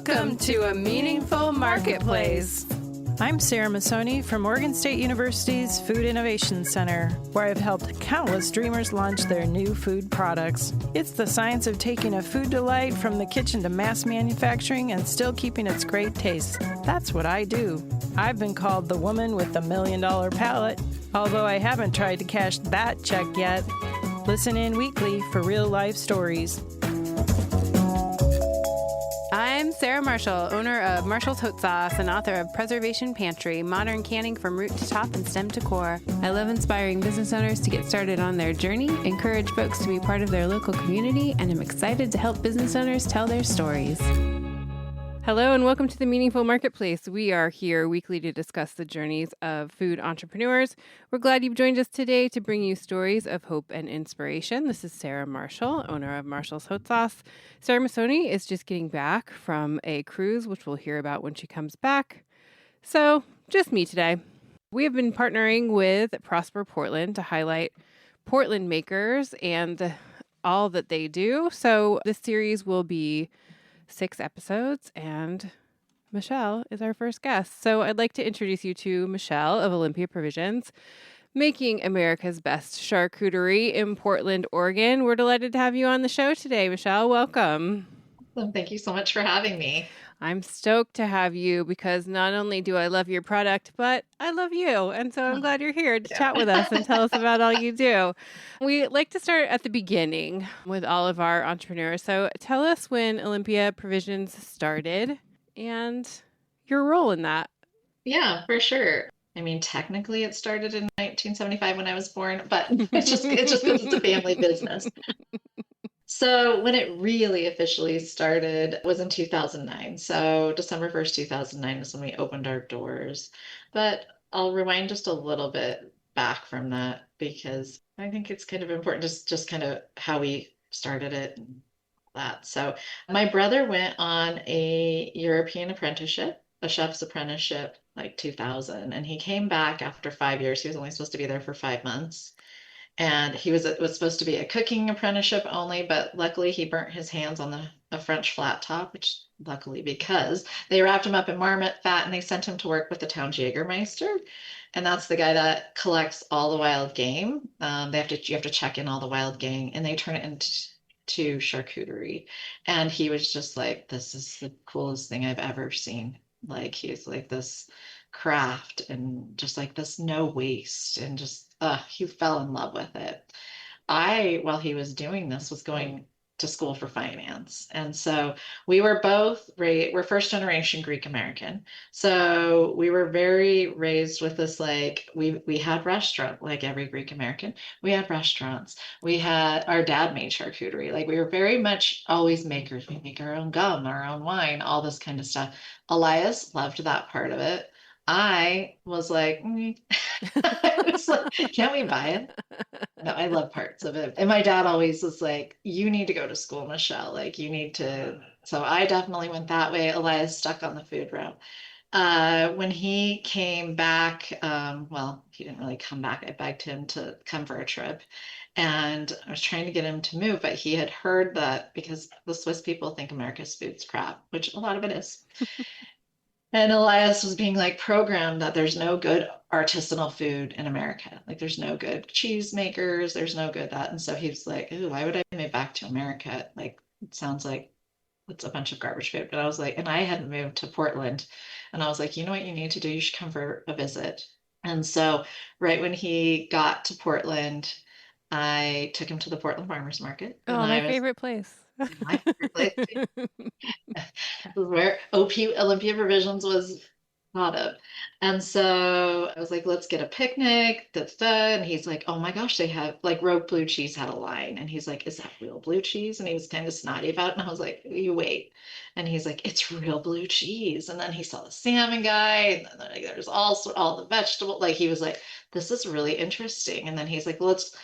Welcome to A Meaningful Marketplace. I'm Sarah Masoni from Oregon State University's Food Innovation Center, where I've helped countless dreamers launch their new food products. It's the science of taking a food delight from the kitchen to mass manufacturing and still keeping its great taste. That's what I do. I've been called the woman with the $1 million palate, although I haven't tried to cash that check yet. Listen in weekly for real-life stories. I'm Sarah Marshall, owner of Marshall's Haute Sauce and author of Preservation Pantry, modern canning from root to top and stem to core. I love inspiring business owners to get started on their journey, encourage folks to be part of their local community, and I'm excited to help business owners tell their stories. Hello and welcome to the Meaningful Marketplace. We are here weekly to discuss the journeys of food entrepreneurs. We're glad you've joined us today to bring you stories of hope and inspiration. This is Sarah Marshall, owner of Marshall's Haute Sauce. Sarah Masoni is just getting back from a cruise, which we'll hear about when she comes back. So, just me today. We have been partnering with Prosper Portland to highlight Portland makers and all that they do. So, this series will be 6 episodes, and Michelle is our first guest. So I'd like to introduce you to Michelle of Olympia Provisions, making America's best charcuterie in Portland, Oregon. We're delighted to have you on the show today, Michelle. Welcome. Well, thank you so much for having me. I'm stoked to have you because not only do I love your product, but I love you. And so I'm glad you're here to chat with us and tell us about all you do. We like to start at the beginning with all of our entrepreneurs. So tell us when Olympia Provisions started and your role in that. Yeah, for sure. I mean, technically it started in 1975 when I was born, but it's just because it's a family business. So when it really officially started was in 2009. So December 1st, 2009 is when we opened our doors. But I'll rewind just a little bit back from that because I think it's kind of important, just kind of how we started it and that. So my brother went on a European apprenticeship, a chef's apprenticeship, like 2000, and he came back after 5 years. He was only supposed to be there for 5 months. And it was supposed to be a cooking apprenticeship only, but luckily he burnt his hands on a French flat top, which luckily because they wrapped him up in marmot fat and they sent him to work with the town Jägermeister. And that's the guy that collects all the wild game. You have to check in all the wild game and they turn it into charcuterie. And he was just like, this is the coolest thing I've ever seen. Like he's like this craft and just like this no waste and just he fell in love with it. While he was doing this, was going to school for finance. And so we were both we're first generation Greek American. So we were very raised with this, like we had restaurant, like every Greek American, we had restaurants. Our dad made charcuterie. Like we were very much always makers. We make our own gum, our own wine, all this kind of stuff. Elias loved that part of it. I was like, I was like, can't we buy it? No, I love parts of it. And my dad always was like, you need to go to school, Michelle. Like you need to. So I definitely went that way. Elias stuck on the food route. When he came back, he didn't really come back. I begged him to come for a trip. And I was trying to get him to move, but he had heard that because the Swiss people think America's food's crap, which a lot of it is. And Elias was being like programmed that there's no good artisanal food in America. Like there's no good cheese makers, there's no good that. And so he was like, ooh, why would I move back to America? Like it sounds like it's a bunch of garbage food. But I was like, and I hadn't moved to Portland. And I was like, you know what you need to do? You should come for a visit. And so right when he got to Portland, I took him to the Portland Farmers Market. Oh, my favorite place. My favorite place. This is where Olympia Provisions was thought of. And so I was like, let's get a picnic. And he's like, oh my gosh, they have like Rogue Blue Cheese had a line. And he's like, is that real blue cheese? And he was kind of snotty about it. And I was like, you wait. And he's like, it's real blue cheese. And then he saw the salmon guy. And then like, there's also all the vegetable. Like he was like, this is really interesting. And then he's like, let's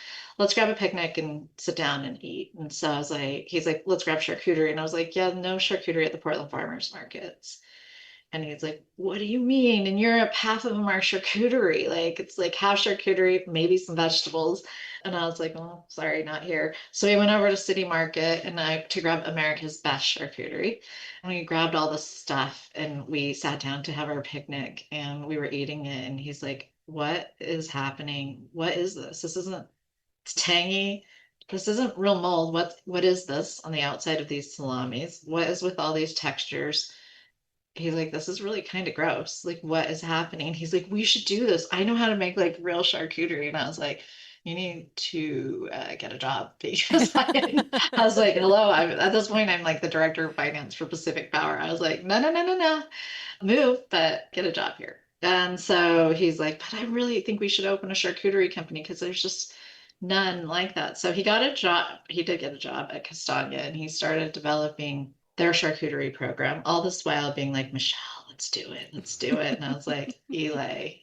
grab a picnic and sit down and eat. And so I was like, he's like, let's grab charcuterie. And I was like, yeah, no charcuterie at the Portland Farmers Markets. And he's like, what do you mean? In Europe, half of them are charcuterie. Like it's like half charcuterie, maybe some vegetables. And I was like, oh, sorry, not here. So we went over to City Market and I to grab America's best charcuterie. And we grabbed all the stuff and we sat down to have our picnic and we were eating it. And he's like, what is happening? What is this? This isn't, it's tangy. This isn't real mold. What is this on the outside of these salamis? What is with all these textures? He's like, this is really kind of gross. Like, what is happening? He's like, we should do this. I know how to make like real charcuterie. And I was like, you need to get a job because I was like, hello. At this point, I'm like the director of finance for Pacific Power. I was like, no, no, no, no, no, move, but get a job here. And so he's like, but I really think we should open a charcuterie company because there's just none like that. So he got a job. He did get a job at Castagna and he started developing their charcuterie program, all this while being like, Michelle, let's do it. Let's do it. And I was like, Eli,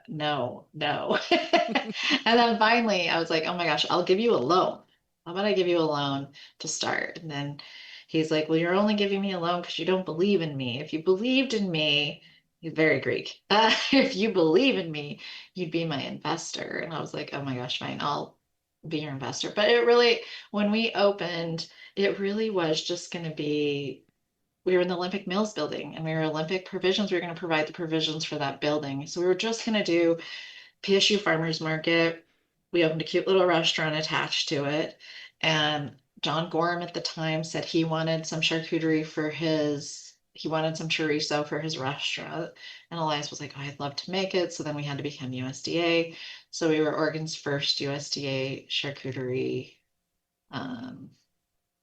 no, no. And then finally I was like, oh my gosh, I'll give you a loan. How about I give you a loan to start? And then he's like, well, you're only giving me a loan because you don't believe in me. If you believed in me, he's very Greek. If you believe in me, you'd be my investor. And I was like, oh my gosh, fine, I'll be your investor. But it really, when we opened, it really was just going to be, we were in the Olympic Mills building and we were Olympic Provisions. We were going to provide the provisions for that building. So we were just going to do PSU Farmers Market. We opened a cute little restaurant attached to it. And John Gorham at the time said he wanted some charcuterie for he wanted some chorizo for his restaurant. And Elias was like, oh, I'd love to make it. So then we had to become USDA. So we were Oregon's first USDA charcuterie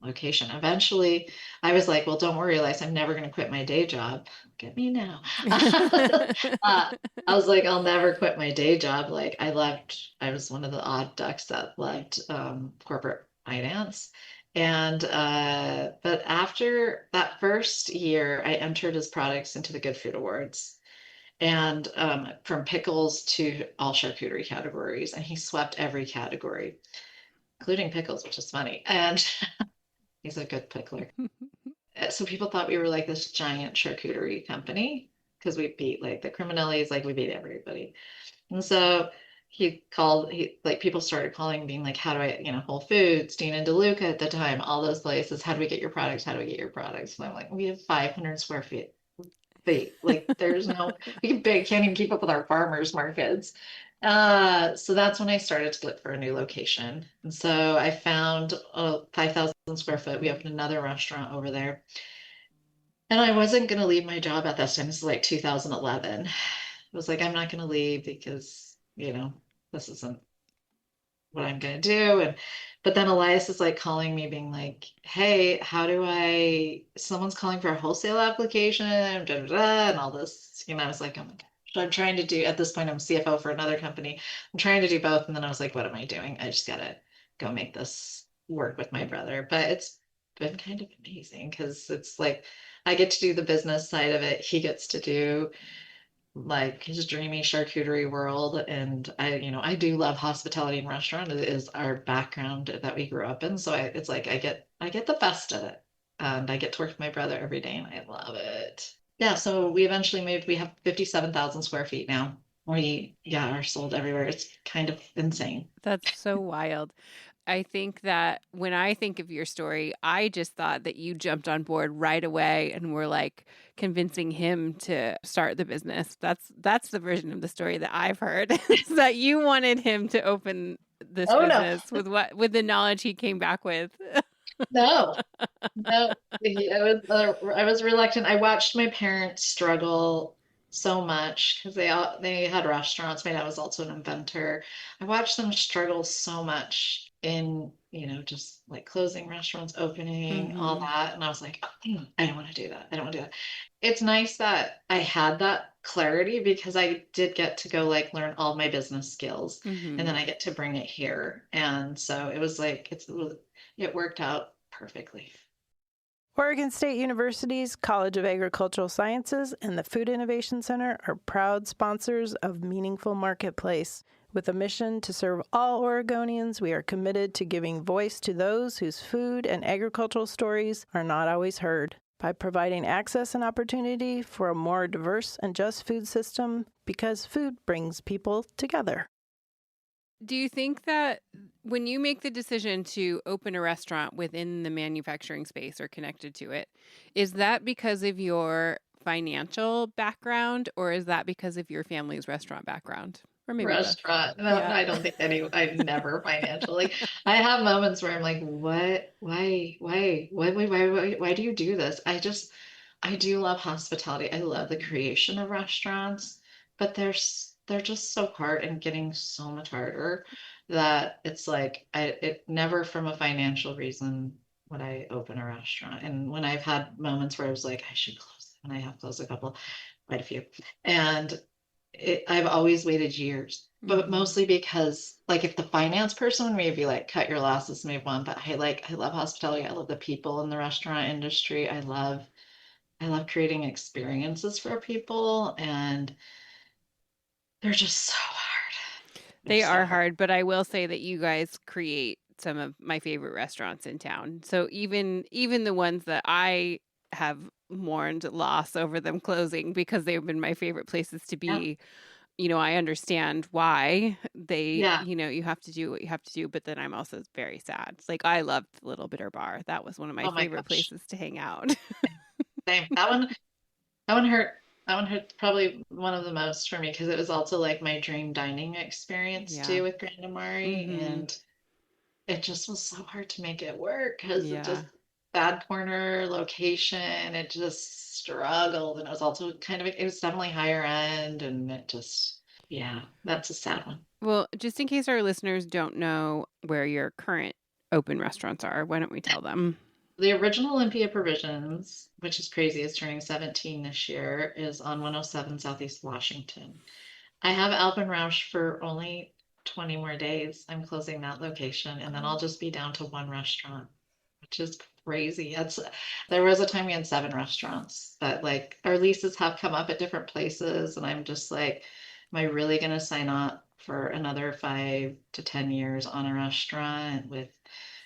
location. Eventually, I was like, well, don't worry, Elias, I'm never going to quit my day job. Look at me now. I was like, I'll never quit my day job. Like I was one of the odd ducks that loved corporate finance. And but after that first year, I entered his products into the Good Food Awards. And from pickles to all charcuterie categories. And he swept every category, including pickles, which is funny. And he's a good pickler. So people thought we were like this giant charcuterie company because we beat like the Criminellis, like we beat everybody. And so people started calling, being like, how do I, Whole Foods, Dean and DeLuca at the time, all those places, how do we get your products? How do we get your products? And I'm like, we have 500 square feet. Like there's no, can't even keep up with our farmers markets. So that's when I started to look for a new location. And so I found a 5,000 square foot. We opened another restaurant over there. And I wasn't going to leave my job at this time. This is like 2011. I was like, I'm not going to leave because, this isn't what I'm going to do. But then Elias is like calling me being like, hey, someone's calling for a wholesale application, and all this, I was like, oh my gosh. So I'm trying to do, at this point, I'm CFO for another company. I'm trying to do both. And then I was like, what am I doing? I just got to go make this work with my brother. But it's been kind of amazing because it's like, I get to do the business side of it. He gets to do like his dreamy charcuterie world. And I do love hospitality and restaurant. It is our background that we grew up in. So it's like, I get the best of it and I get to work with my brother every day and I love it. Yeah. So we eventually moved, we have 57,000 square feet now. We are sold everywhere. It's kind of insane. That's so wild. I think that when I think of your story, I just thought that you jumped on board right away and were like convincing him to start the business. That's the version of the story that I've heard, is that you wanted him to open this business with the knowledge he came back with. No, I was reluctant. I watched my parents struggle so much because they had restaurants. My dad was also an inventor. I watched them struggle so much in, just like closing restaurants, opening, all that. And I was like, oh, I don't want to do that. I don't want to do that. It's nice that I had that clarity because I did get to go like learn all my business skills and then I get to bring it here. And so it was like, it worked out perfectly. Oregon State University's College of Agricultural Sciences and the Food Innovation Center are proud sponsors of Meaningful Marketplace. With a mission to serve all Oregonians, we are committed to giving voice to those whose food and agricultural stories are not always heard. by providing access and opportunity for a more diverse and just food system, because food brings people together. Do you think that when you make the decision to open a restaurant within the manufacturing space or connected to it, is that because of your financial background, or is that because of your family's restaurant background? Or maybe both? Restaurant. No, Yeah. I don't think I never financially. I have moments where I'm like, what? Why do you do this? I do love hospitality. I love the creation of restaurants, but they're just so hard and getting so much harder that it's like it never from a financial reason would I open a restaurant. And when I've had moments where I was like, I should close them, and I have closed a couple, quite a few. And I've always waited years, but mostly because like if the finance person would maybe like cut your losses, move on. But I love hospitality. I love the people in the restaurant industry. I love creating experiences for people, and they're just so hard. They are hard, but I will say that you guys create some of my favorite restaurants in town. So even the ones that I have mourned loss over them closing because they've been my favorite places to be, I understand why they, you have to do what you have to do, but then I'm also very sad. It's like I loved Little Bitter Bar. That was one of my favorite places to hang out. Same. That one hurt. That one hurt probably one of the most for me because it was also like my dream dining experience too with Grand Amari, and it just was so hard to make it work because it just bad corner location. It just struggled, and it was also it was definitely higher end, and it just that's a sad one. Well, just in case our listeners don't know where your current open restaurants are, why don't we tell them? The original Olympia Provisions, which is crazy, is turning 17 this year, is on 107 Southeast Washington. I have Alpenrausch for only 20 more days. I'm closing that location, and then I'll just be down to one restaurant, which is crazy. There was a time we had 7 restaurants, but like our leases have come up at different places, and I'm just like, am I really going to sign up for another 5 to 10 years on a restaurant with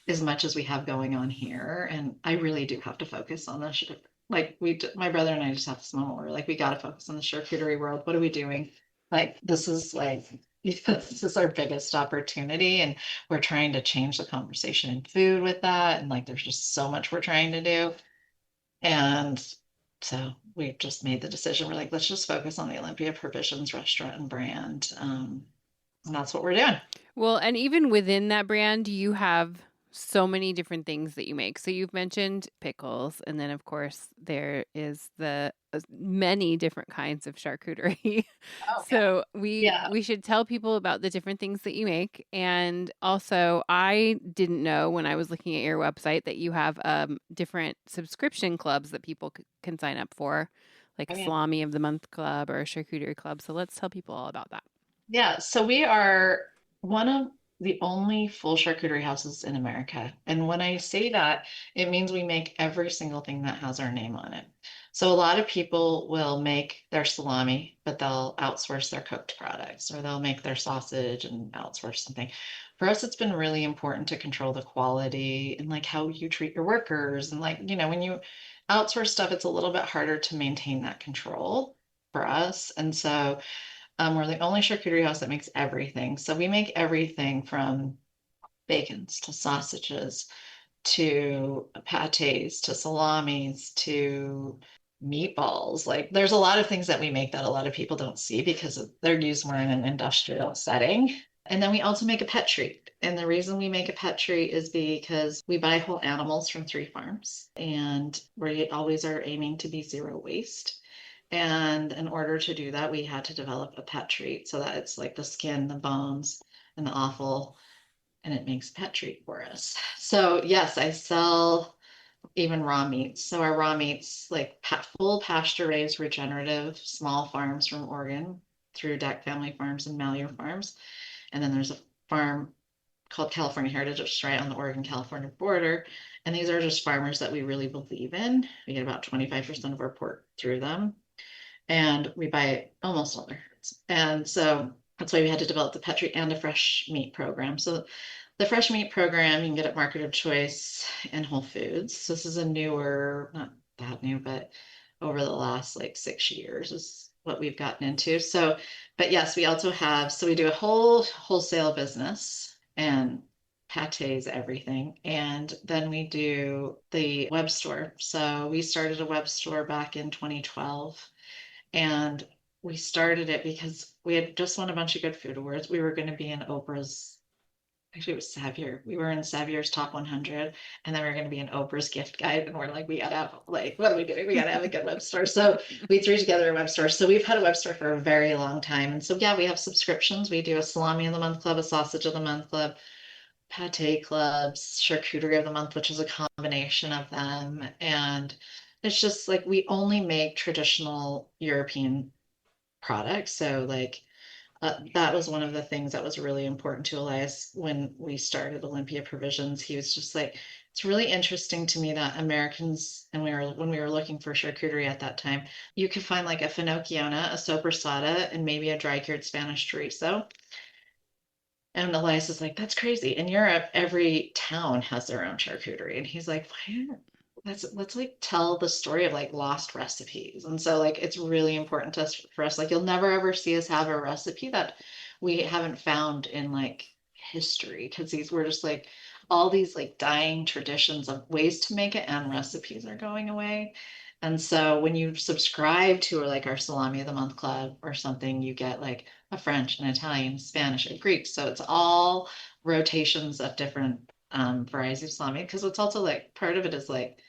as much as we have going on here? And I really do have to focus on this. Like my brother and I just have this moment where like, we got to focus on the charcuterie world. What are we doing? Like, this is our biggest opportunity, and we're trying to change the conversation in food with that. And like, there's just so much we're trying to do. And so we just made the decision. We're like, let's just focus on the Olympia Provisions restaurant and brand. And that's what we're doing. Well, and even within that brand, you have so many different things that you make. So you've mentioned pickles, and then of course there is the many different kinds of charcuterie. So we should tell people about the different things that you make. And also, I didn't know when I was looking at your website that you have different subscription clubs that people can sign up for, like Salami of the Month Club or Charcuterie Club. So let's tell people all about that. Yeah, so we are one of the only full charcuterie houses in America. And when I say that, it means we make every single thing that has our name on it. So a lot of people will make their salami, but they'll outsource their cooked products, or they'll make their sausage and outsource something. For us, it's been really important to control the quality and like how you treat your workers. And like, when you outsource stuff, it's a little bit harder to maintain that control for us. And so we're the only charcuterie house that makes everything. So we make everything from bacons to sausages to pates to salamis to meatballs. Like there's a lot of things that we make that a lot of people don't see because they're used more in an industrial setting. And then we also make a pet treat. And the reason we make a pet treat is because we buy whole animals from 3 farms, and we always are aiming to be zero waste. And in order to do that, we had to develop a pet treat so that it's like the skin, the bones, and the offal, and it makes a pet treat for us. So yes, I sell even raw meats. So our raw meats, like full pasture-raised, regenerative, small farms from Oregon through Deck Family Farms and Malheur Farms. And then there's a farm called California Heritage, which is right on the Oregon-California border. And these are just farmers that we really believe in. We get about 25% of our pork through them. And we buy almost all their herds. And so that's why we had to develop the pet treat and a fresh meat program. So the fresh meat program, you can get at Market of Choice and Whole Foods. So this is a newer, not that new, but over the last like 6 years is what we've gotten into. So, but yes, we also have, so we do a whole wholesale business and pates everything. And then we do the web store. So we started a web store back in 2012, and we started it because we had just won a bunch of good food awards. We were going to be in Oprah's, actually it was Savvier. We were in Savvier's top 100, and then we were going to be in Oprah's gift guide. And we're like, we gotta have, like, what are we doing? We gotta have a good web store. So we threw together a web store. So we've had a web store for a very long time. And so yeah, we have subscriptions. We do a salami of the month club, a sausage of the month club, pate clubs, charcuterie of the month, which is a combination of them. And it's just like we only make traditional European products. So like that was one of the things that was really important to Elias when we started Olympia Provisions. He was just like, it's really interesting to me that Americans, and when we were looking for charcuterie at that time, you could find like a finocchiona, a sopressata, and maybe a dry cured Spanish chorizo. And Elias is like, that's crazy. In Europe, every town has their own charcuterie. And he's like, why aren't let's like tell the story of like lost recipes. And so like it's really important to us for us. Like you'll never ever see us have a recipe that we haven't found in like history, because these were just like all these like dying traditions of ways to make it, and recipes are going away. And so when you subscribe to like our Salami of the Month Club or something, you get like a French, an Italian, Spanish, and Greek. So it's all rotations of different varieties of salami. Because it's also like part of it is like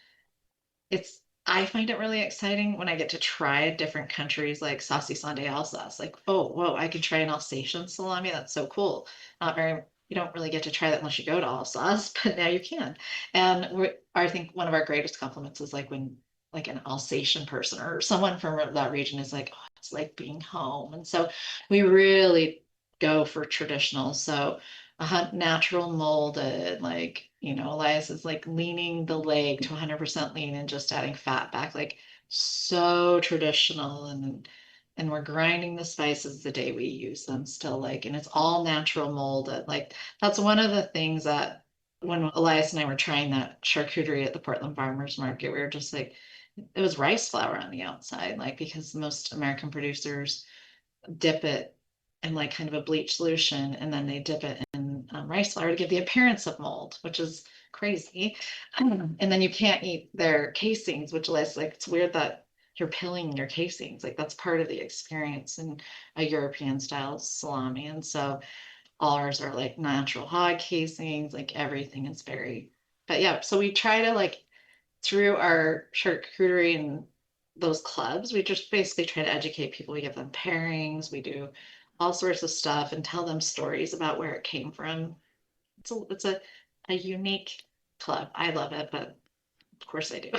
it's I find it really exciting when I get to try different countries like saucy Sunday Alsace. Like, oh, whoa, I can try an Alsatian salami. That's so cool. Not very, you don't really get to try that unless you go to Alsace, but now you can. And I think one of our greatest compliments is like when like an Alsatian person or someone from that region is like, oh, it's like being home. And so we really go for traditional. So natural molded, like, Elias is like leaning the leg to 100% lean and just adding fat back, like so traditional. And we're grinding the spices the day we use them still, like, and it's all natural molded. Like that's one of the things that when Elias and I were trying that charcuterie at the Portland Farmers Market, we were just like, it was rice flour on the outside, like because most American producers dip it in like kind of a bleach solution, and then they dip it in rice flour to give the appearance of mold, which is crazy. And then you can't eat their casings, which is like, it's weird that you're pilling your casings. Like that's part of the experience in a European style salami. And so all ours are like natural hog casings, like everything is very, but yeah, so we try to like through our charcuterie and those clubs, we just basically try to educate people. We give them pairings, we do all sorts of stuff and tell them stories about where it came from. It's a unique club. I love it, but of course I do.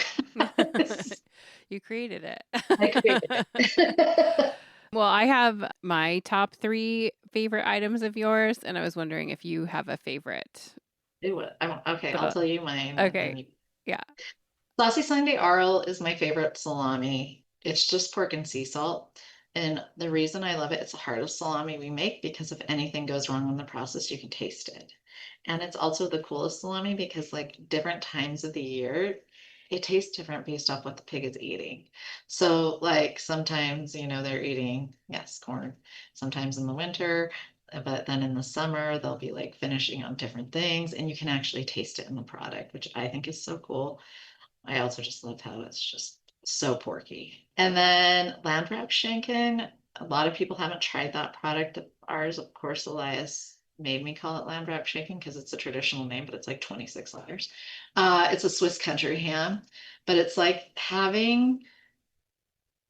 You created it. I created it. Well, I have my top 3 favorite items of yours, and I was wondering if you have a favorite. Okay, I'll tell you mine. Okay. Yeah. Saucy Sunday Arl is my favorite salami. It's just pork and sea salt. And the reason I love it, it's the hardest salami we make because if anything goes wrong in the process, you can taste it. And it's also the coolest salami because like different times of the year, it tastes different based off what the pig is eating. So like sometimes, they're eating, yes, corn, sometimes in the winter, but then in the summer, they'll be like finishing on different things and you can actually taste it in the product, which I think is so cool. I also just love how it's just so porky. And then land wrap schinken. A lot of people haven't tried that product of ours. Of course, Elias made me call it land wrap schinken because it's a traditional name, but it's like 26 letters. It's a Swiss country ham, but it's like having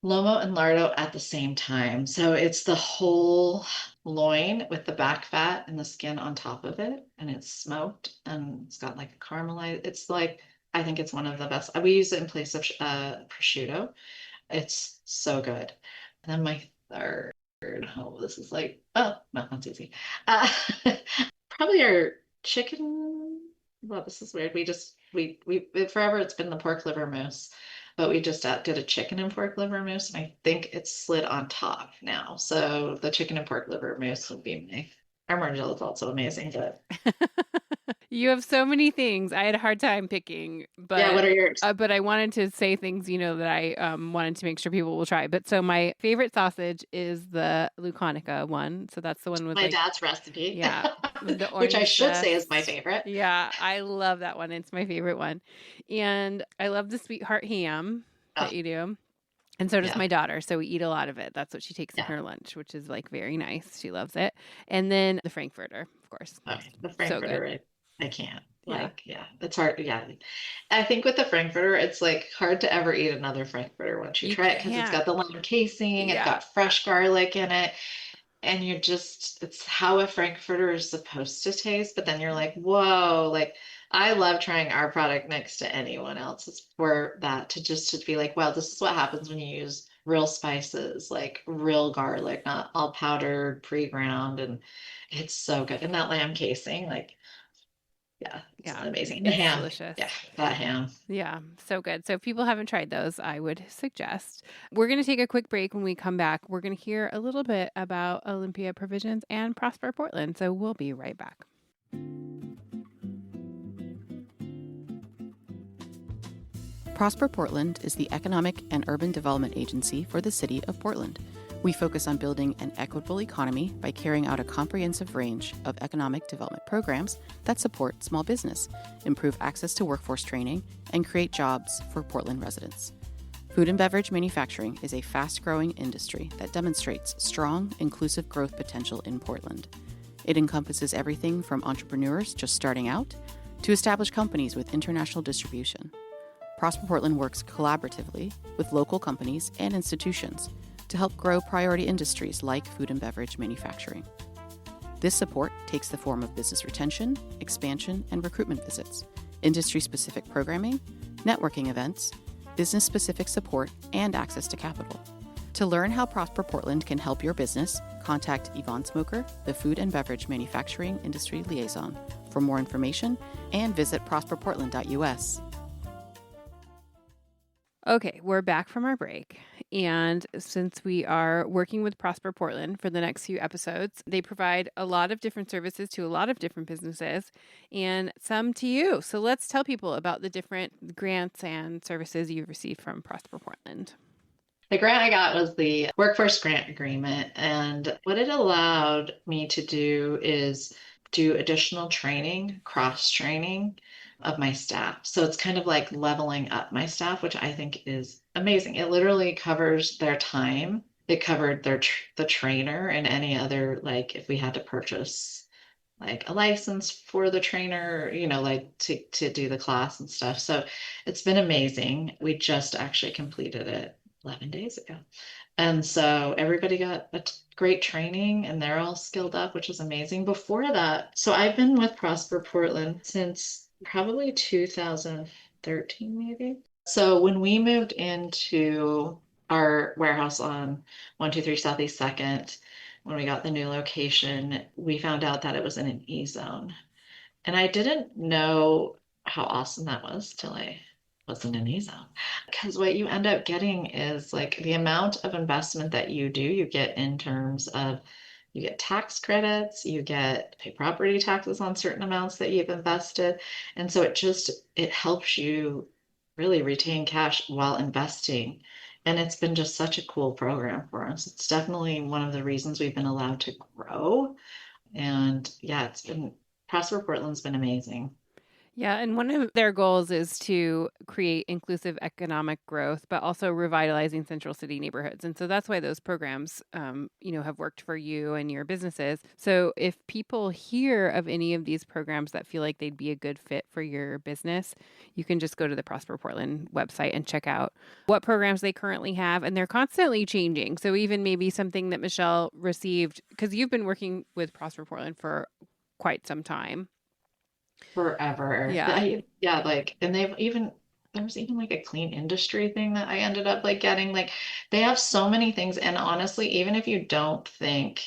lomo and lardo at the same time. So it's the whole loin with the back fat and the skin on top of it, and it's smoked and it's got like a caramelized. It's like I think it's one of the best. We use it in place of prosciutto. It's so good. And then my third, oh, this is like, oh, no, that's easy. Uh, Probably our chicken. Well, this is weird. We forever it's been the pork liver mousse, but we just did a chicken and pork liver mousse, and I think it's slid on top now. So the chicken and pork liver mousse would be my. Our margella is also amazing, but You have so many things. I had a hard time picking, Yeah, what are yours? but I wanted to say things, that I wanted to make sure people will try. But so my favorite sausage is the Lucanica one. So that's the one with My like, dad's recipe, yeah, with the which I orange should say is my zest. favorite. Yeah, I love that one. It's my favorite one. And I love the sweetheart ham Oh, that you do. And so does yeah, my daughter. So we eat a lot of it. That's what she takes in yeah. her lunch, which is like very nice. She loves it. And then the Frankfurter, of course. Okay, the So good. Frankfurter, I can't. Yeah. Like, yeah, it's hard. Yeah, I think with the Frankfurter, it's like hard to ever eat another Frankfurter once you You try it because it's can't. got the lemon casing, it's Yeah. got fresh garlic in it, and it's how a Frankfurter is supposed to taste. But then you're like, whoa, like I love trying our product next to anyone else's for that to just to be like, well, this is what happens when you use real spices, like real garlic, not all powdered, pre-ground, and it's so good. And that lamb casing, like, yeah, it's Yeah. amazing. And the It's ham, delicious. yeah, that ham. Yeah. So good. So if people haven't tried those, I would suggest. We're going to take a quick break. When we come back, we're going to hear a little bit about Olympia Provisions and Prosper Portland. So we'll be right back. Prosper Portland is the economic and urban development agency for the city of Portland. We focus on building an equitable economy by carrying out a comprehensive range of economic development programs that support small business, improve access to workforce training, and create jobs for Portland residents. Food and beverage manufacturing is a fast-growing industry that demonstrates strong, inclusive growth potential in Portland. It encompasses everything from entrepreneurs just starting out to established companies with international distribution. Prosper Portland works collaboratively with local companies and institutions to help grow priority industries like food and beverage manufacturing. This support takes the form of business retention, expansion, and recruitment visits, industry-specific programming, networking events, business-specific support, and access to capital. To learn how Prosper Portland can help your business, contact Yvonne Smoker, the Food and Beverage Manufacturing Industry Liaison, for more information, and visit prosperportland.us. Okay, we're back from our break. And since we are working with Prosper Portland for the next few episodes, they provide a lot of different services to a lot of different businesses and some to you. So let's tell people about the different grants and services you've received from Prosper Portland. The grant I got was the workforce grant agreement. And what it allowed me to do is do additional training, cross training of my staff. So it's kind of like leveling up my staff, which I think is amazing. It literally covers their time. It covered the trainer and any other, like if we had to purchase like a license for the trainer, like to do the class and stuff. So it's been amazing. We just actually completed it 11 days ago. And so everybody got a great training and they're all skilled up, which is amazing. Before that, so I've been with Prosper Portland since probably 2013, maybe. So when we moved into our warehouse on 123 Southeast 2nd, when we got the new location, we found out that it was in an E zone. And I didn't know how awesome that was till I was in an E zone. Because what you end up getting is like the amount of investment that you do, you get in terms of you get tax credits, you get pay property taxes on certain amounts that you've invested. And so it helps you really retain cash while investing. And it's been just such a cool program for us. It's definitely one of the reasons we've been allowed to grow. And yeah, Prosper Portland's been amazing. Yeah, and one of their goals is to create inclusive economic growth, but also revitalizing central city neighborhoods. And so that's why those programs, have worked for you and your businesses. So if people hear of any of these programs that feel like they'd be a good fit for your business, you can just go to the Prosper Portland website and check out what programs they currently have. And they're constantly changing. So even maybe something that Michelle received, because you've been working with Prosper Portland for quite some time. Forever. Yeah. Yeah, like, and there was even like a clean industry thing that I ended up like getting. Like, they have so many things. And honestly, even if you don't think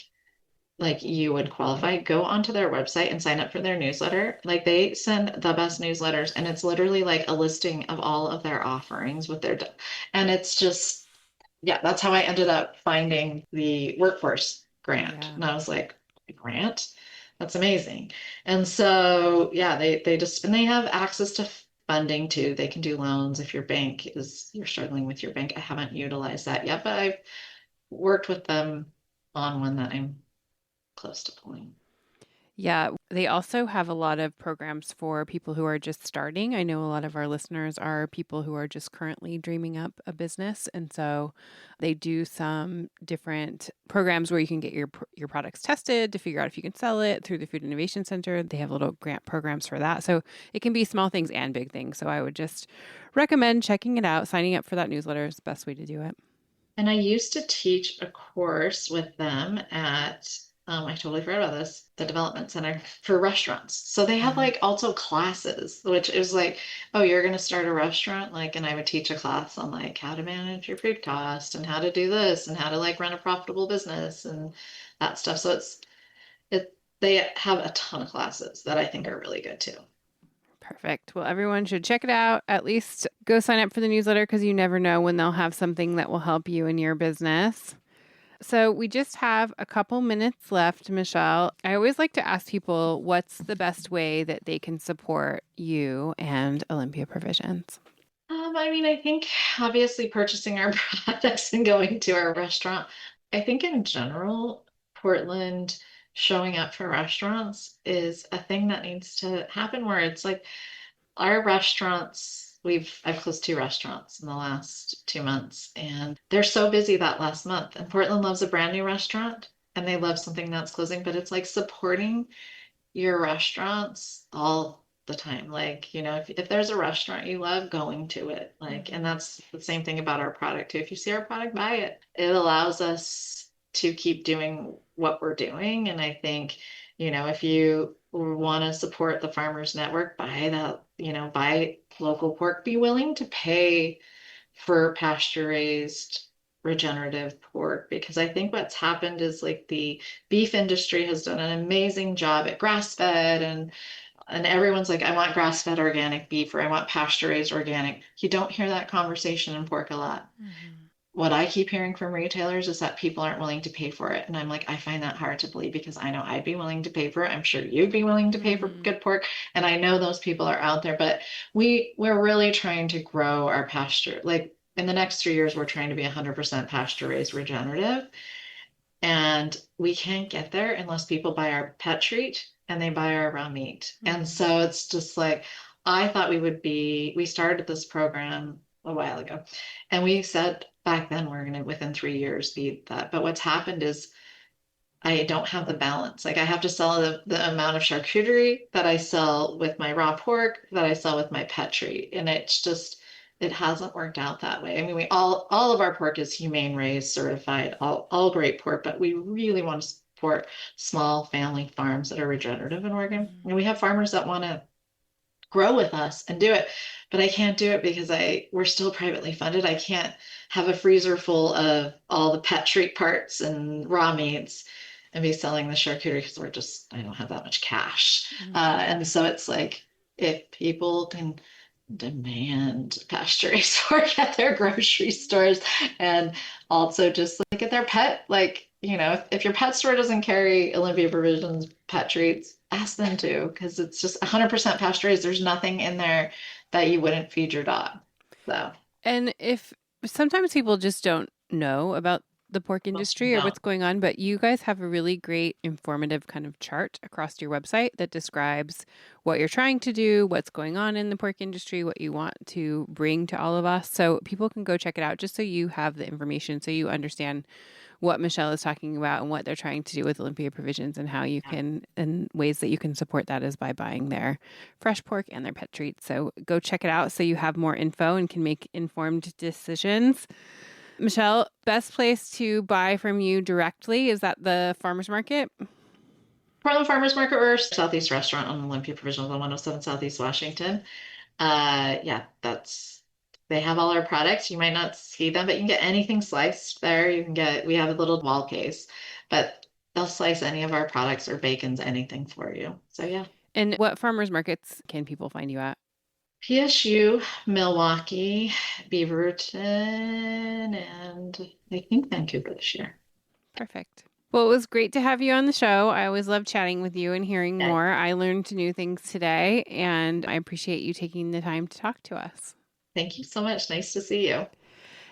like you would qualify, go onto their website and sign up for their newsletter. Like, they send the best newsletters, and it's literally like a listing of all of their offerings and it's just, yeah, that's how I ended up finding the workforce grant. Yeah. And I was like, a grant? That's amazing. And so, yeah, and they have access to funding too. They can do loans if you're struggling with your bank. I haven't utilized that yet, but I've worked with them on one that I'm close to pulling. Yeah, they also have a lot of programs for people who are just starting. I know a lot of our listeners are people who are just currently dreaming up a business. And so they do some different programs where you can get your products tested to figure out if you can sell it through the Food Innovation Center. They have little grant programs for that. So it can be small things and big things. So I would just recommend checking it out. Signing up for that newsletter is the best way to do it. And I used to teach a course with them at, I totally forgot about this, the development center for restaurants. So they have like also classes, which is like, oh, you're going to start a restaurant, like, and I would teach a class on like how to manage your food cost and how to do this and how to like run a profitable business and that stuff. So they have a ton of classes that I think are really good too. Perfect. Well, everyone should check it out. At least go sign up for the newsletter because you never know when they'll have something that will help you in your business. So we just have a couple minutes left, Michelle. I always like to ask people what's the best way that they can support you and Olympia Provisions. I think obviously purchasing our products and going to our restaurant. I think in general, Portland showing up for restaurants is a thing that needs to happen where it's like our restaurants, I've closed 2 restaurants in the last 2 months, and they're so busy that last month. And Portland loves a brand new restaurant and they love something that's closing, but it's like supporting your restaurants all the time. Like, if there's a restaurant you love, going to it. Like, and that's the same thing about our product too. If you see our product, buy it. It allows us to keep doing what we're doing. And I think, if you want to support the Farmers Network, buy local pork, be willing to pay for pasture raised regenerative pork, because I think what's happened is like the beef industry has done an amazing job at grass fed, and everyone's like, I want grass fed organic beef, or I want pasture raised organic. You don't hear that conversation in pork a lot. Mm-hmm. What I keep hearing from retailers is that people aren't willing to pay for it. And I'm like, I find that hard to believe because I know I'd be willing to pay for it. I'm sure you'd be willing to pay for good pork. And I know those people are out there, but we're really trying to grow our pasture. Like in the next 3 years, we're trying to be 100% pasture raised regenerative. And we can't get there unless people buy our pet treat and they buy our raw meat. Mm-hmm. And so it's just like, I thought we started this program a while ago, and we said back then we're going to, within 3 years, be that. But what's happened is I don't have the balance. Like I have to sell the amount of charcuterie that I sell with my raw pork, that I sell with my pet treat. And it hasn't worked out that way. I mean, all of our pork is humane raised, certified, all great pork, but we really want to support small family farms that are regenerative and organic. And we have farmers that want to grow with us and do it, but I can't do it because we're still privately funded. I can't have a freezer full of all the pet treat parts and raw meats and be selling the charcuterie because I don't have that much cash. Mm-hmm. And so it's like, if people can demand pasture-raised pork at their grocery stores, and also just like at their pet, like, if your pet store doesn't carry Olympia Provisions pet treats, ask them to, because it's just 100% pasture-raised. There's nothing in there that you wouldn't feed your dog. So, and if sometimes people just don't know about the pork industry or what's going on, but you guys have a really great informative kind of chart across your website that describes what you're trying to do, what's going on in the pork industry, what you want to bring to all of us. So people can go check it out just so you have the information, so you understand what Michelle is talking about and what they're trying to do with Olympia Provisions, and how you can, and ways that you can support that is by buying their fresh pork and their pet treats. So go check it out so you have more info and can make informed decisions. Michelle, best place to buy from you directly, is that the farmers market? Portland Farmers Market, or Southeast Restaurant on Olympia Provisions on 107 Southeast Washington. They have all our products. You might not see them, but you can get anything sliced there. We have a little wall case, but they'll slice any of our products or bacons, anything for you. So yeah. And what farmers markets can people find you at? PSU, Milwaukee, Beaverton, and I think Vancouver this year. Perfect. Well, it was great to have you on the show. I always love chatting with you and hearing Yeah. more. I learned new things today, and I appreciate you taking the time to talk to us. Thank you so much. Nice to see you.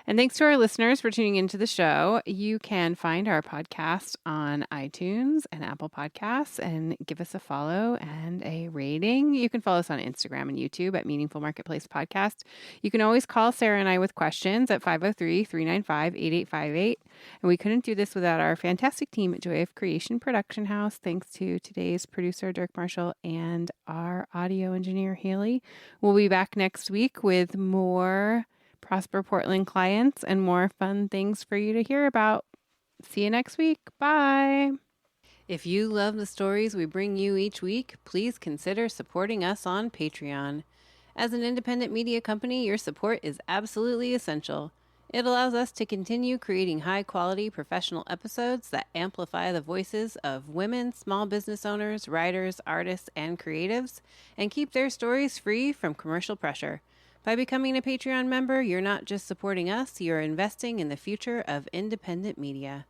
And thanks to our listeners for tuning into the show. You can find our podcast on iTunes and Apple Podcasts and give us a follow and a rating. You can follow us on Instagram and YouTube at Meaningful Marketplace Podcast. You can always call Sarah and I with questions at 503-395-8858. And we couldn't do this without our fantastic team at Joy of Creation Production House. Thanks to today's producer, Dirk Marshall, and our audio engineer, Haley. We'll be back next week with more Prosper Portland clients and more fun things for you to hear about. See you next week. Bye. If you love the stories we bring you each week, please consider supporting us on Patreon. As an independent media company, your support is absolutely essential. It allows us to continue creating high-quality professional episodes that amplify the voices of women, small business owners, writers, artists, and creatives, and keep their stories free from commercial pressure. By becoming a Patreon member, you're not just supporting us, you're investing in the future of independent media.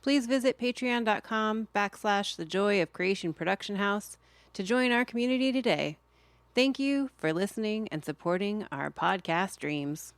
Please visit patreon.com/The Joy of Creation Production House to join our community today. Thank you for listening and supporting our podcast dreams.